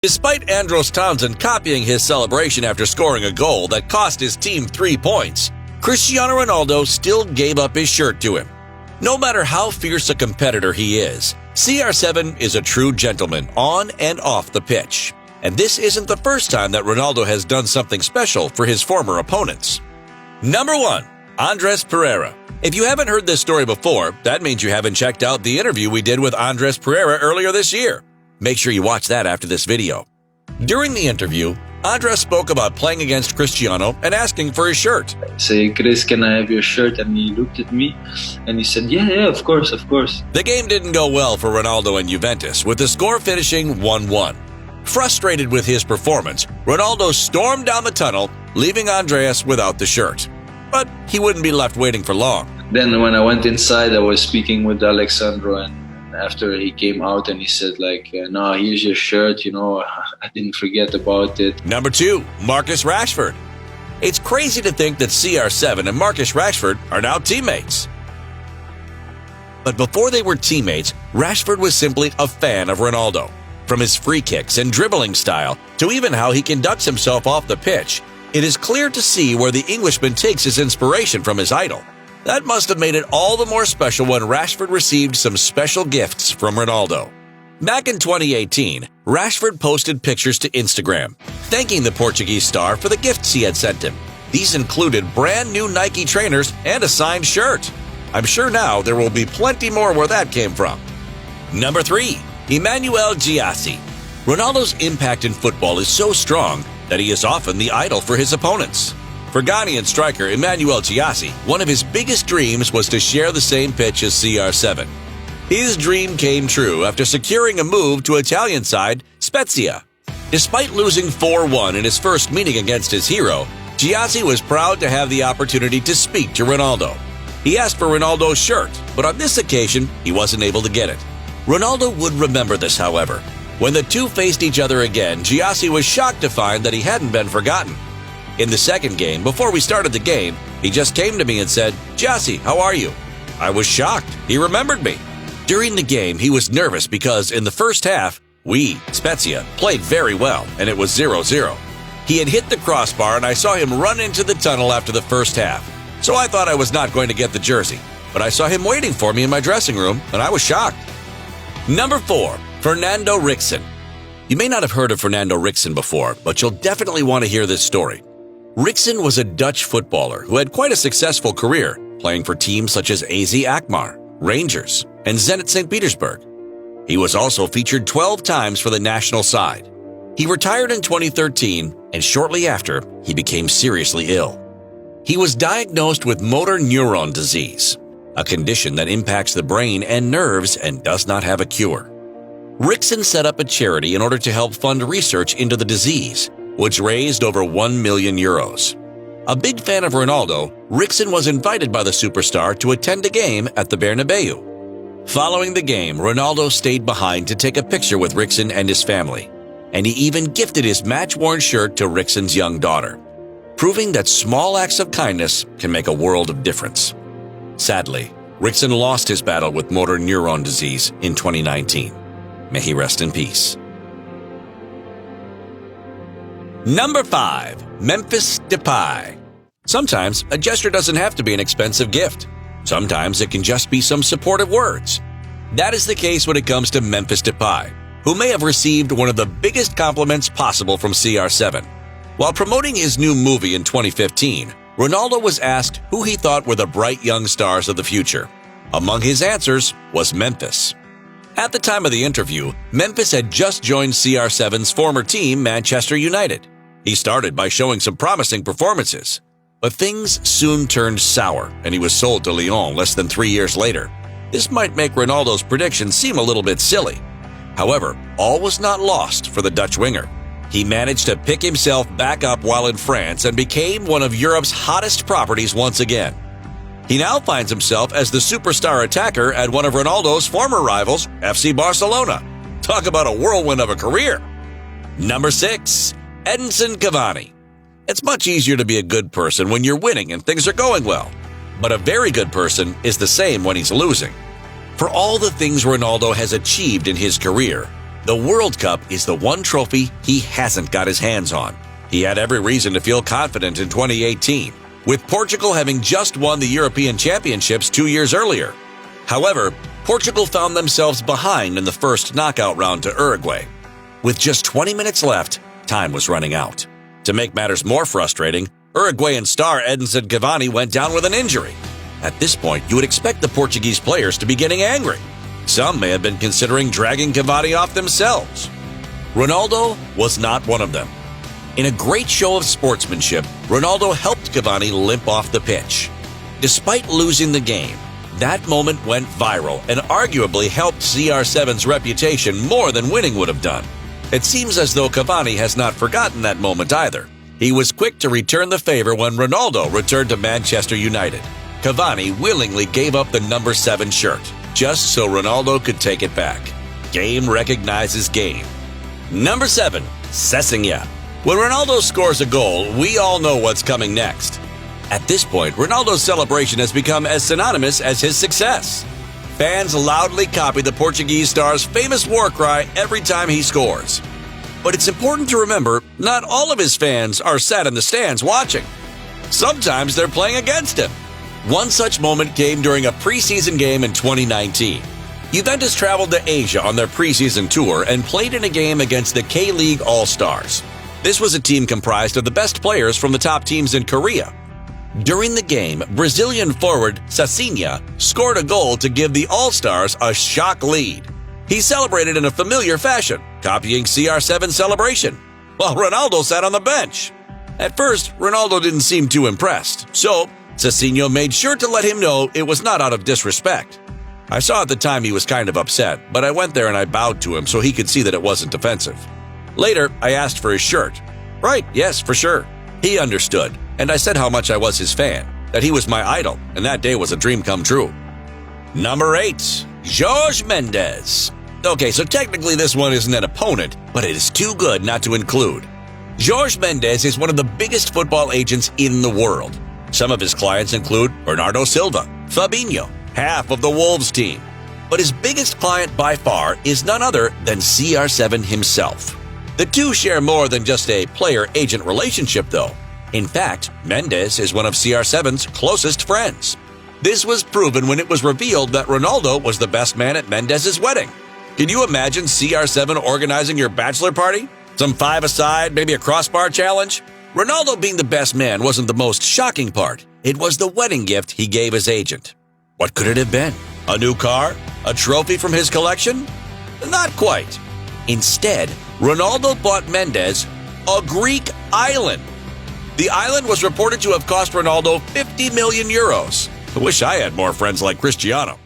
Despite Andros Townsend copying his celebration after scoring a goal that cost his team 3 points, Cristiano Ronaldo still gave up his shirt to him. No matter how fierce a competitor he is, CR7 is a true gentleman on and off the pitch. And this isn't the first time that Ronaldo has done something special for his former opponents. Number 1. Andres Pereira. If you haven't heard this story before, that means you haven't checked out the interview we did with Andres Pereira earlier this year. Make sure you watch that after this video. During the interview, Andres spoke about playing against Cristiano and asking for his shirt. I say, Chris, can I have your shirt? And he looked at me and he said, yeah, of course. The game didn't go well for Ronaldo and Juventus, with the score finishing 1-1. Frustrated with his performance, Ronaldo stormed down the tunnel, leaving Andreas without the shirt. But he wouldn't be left waiting for long. Then when I went inside, I was speaking with Alexandro, and after he came out and he said no, here's your shirt, I didn't forget about it. Number 2, Marcus Rashford. It's crazy to think that CR7 and Marcus Rashford are now teammates. But before they were teammates, Rashford was simply a fan of Ronaldo. From his free kicks and dribbling style to even how he conducts himself off the pitch, it is clear to see where the Englishman takes his inspiration from his idol. That must have made it all the more special when Rashford received some special gifts from Ronaldo. Back in 2018, Rashford posted pictures to Instagram, thanking the Portuguese star for the gifts he had sent him. These included brand new Nike trainers and a signed shirt. I'm sure now there will be plenty more where that came from. Number 3, Emmanuel Giassi. Ronaldo's impact in football is so strong that he is often the idol for his opponents. For Ghanaian striker Emmanuel Giassi, one of his biggest dreams was to share the same pitch as CR7. His dream came true after securing a move to Italian side Spezia. Despite losing 4-1 in his first meeting against his hero, Giassi was proud to have the opportunity to speak to Ronaldo. He asked for Ronaldo's shirt, but on this occasion, he wasn't able to get it. Ronaldo would remember this, however. When the two faced each other again, Giassi was shocked to find that he hadn't been forgotten. In the second game, before we started the game, he just came to me and said, "Giassi, how are you?" I was shocked. He remembered me. During the game, he was nervous because in the first half, we, Spezia, played very well, and it was 0-0. He had hit the crossbar, and I saw him run into the tunnel after the first half. So I thought I was not going to get the jersey, but I saw him waiting for me in my dressing room, and I was shocked. Number 4, Fernando Ricksen. You may not have heard of Fernando Ricksen before, but you'll definitely want to hear this story. Ricksen was a Dutch footballer who had quite a successful career, playing for teams such as AZ Alkmaar, Rangers, and Zenit St. Petersburg. He was also featured 12 times for the national side. He retired in 2013, and shortly after, he became seriously ill. He was diagnosed with motor neuron disease, a condition that impacts the brain and nerves and does not have a cure. Ricksen set up a charity in order to help fund research into the disease, which raised over €1 million. A big fan of Ronaldo, Ricksen was invited by the superstar to attend a game at the Bernabeu. Following the game, Ronaldo stayed behind to take a picture with Ricksen and his family, and he even gifted his match-worn shirt to Ricksen's young daughter, proving that small acts of kindness can make a world of difference. Sadly, Ricksen lost his battle with motor neuron disease in 2019. May he rest in peace. Number 5, Memphis Depay. Sometimes a gesture doesn't have to be an expensive gift. Sometimes it can just be some supportive words. That is the case when it comes to Memphis Depay, who may have received one of the biggest compliments possible from CR7. While promoting his new movie in 2015, Ronaldo was asked who he thought were the bright young stars of the future. Among his answers was Memphis. At the time of the interview, Memphis had just joined CR7's former team, Manchester United. He started by showing some promising performances, but things soon turned sour and he was sold to Lyon less than 3 years later. This might make Ronaldo's prediction seem a little bit silly. However, all was not lost for the Dutch winger. He managed to pick himself back up while in France and became one of Europe's hottest properties once again. He now finds himself as the superstar attacker at one of Ronaldo's former rivals, FC Barcelona. Talk about a whirlwind of a career. Number 6, Edinson Cavani. It's much easier to be a good person when you're winning and things are going well. But a very good person is the same when he's losing. For all the things Ronaldo has achieved in his career, The World Cup is the one trophy he hasn't got his hands on. He had every reason to feel confident in 2018, with Portugal having just won the European Championships 2 years earlier. However, Portugal found themselves behind in the first knockout round to Uruguay. With just 20 minutes left, time was running out. To make matters more frustrating, Uruguayan star Edinson Cavani went down with an injury. At this point, you would expect the Portuguese players to be getting angry. Some may have been considering dragging Cavani off themselves. Ronaldo was not one of them. In a great show of sportsmanship, Ronaldo helped Cavani limp off the pitch. Despite losing the game, that moment went viral and arguably helped CR7's reputation more than winning would have done. It seems as though Cavani has not forgotten that moment either. He was quick to return the favor when Ronaldo returned to Manchester United. Cavani willingly gave up the number 7 shirt, just so Ronaldo could take it back. Game recognizes game. Number 7, Sessigna. When Ronaldo scores a goal, we all know what's coming next. At this point, Ronaldo's celebration has become as synonymous as his success. Fans loudly copy the Portuguese star's famous war cry every time he scores. But it's important to remember, not all of his fans are sat in the stands watching. Sometimes they're playing against him. One such moment came during a preseason game in 2019. Juventus traveled to Asia on their preseason tour and played in a game against the K-League All-Stars. This was a team comprised of the best players from the top teams in Korea. During the game, Brazilian forward Sessigna scored a goal to give the All-Stars a shock lead. He celebrated in a familiar fashion, copying CR7's celebration, while Ronaldo sat on the bench. At first, Ronaldo didn't seem too impressed, so Sessigna made sure to let him know it was not out of disrespect. I saw at the time he was kind of upset, but I went there and I bowed to him so he could see that it wasn't offensive. Later, I asked for his shirt. Right, yes, for sure. He understood, and I said how much I was his fan, that he was my idol, and that day was a dream come true. Number 8, Jorge Mendes. Okay, so technically this one isn't an opponent, but it is too good not to include. Jorge Mendes is one of the biggest football agents in the world. Some of his clients include Bernardo Silva, Fabinho, half of the Wolves team. But his biggest client by far is none other than CR7 himself. The two share more than just a player-agent relationship, though. In fact, Mendes is one of CR7's closest friends. This was proven when it was revealed that Ronaldo was the best man at Mendes' wedding. Can you imagine CR7 organizing your bachelor party? Some five-a-side, maybe a crossbar challenge? Ronaldo being the best man wasn't the most shocking part. It was the wedding gift he gave his agent. What could it have been? A new car? A trophy from his collection? Not quite. Instead, Ronaldo bought Mendes a Greek island. The island was reported to have cost Ronaldo 50 million euros. I wish I had more friends like Cristiano.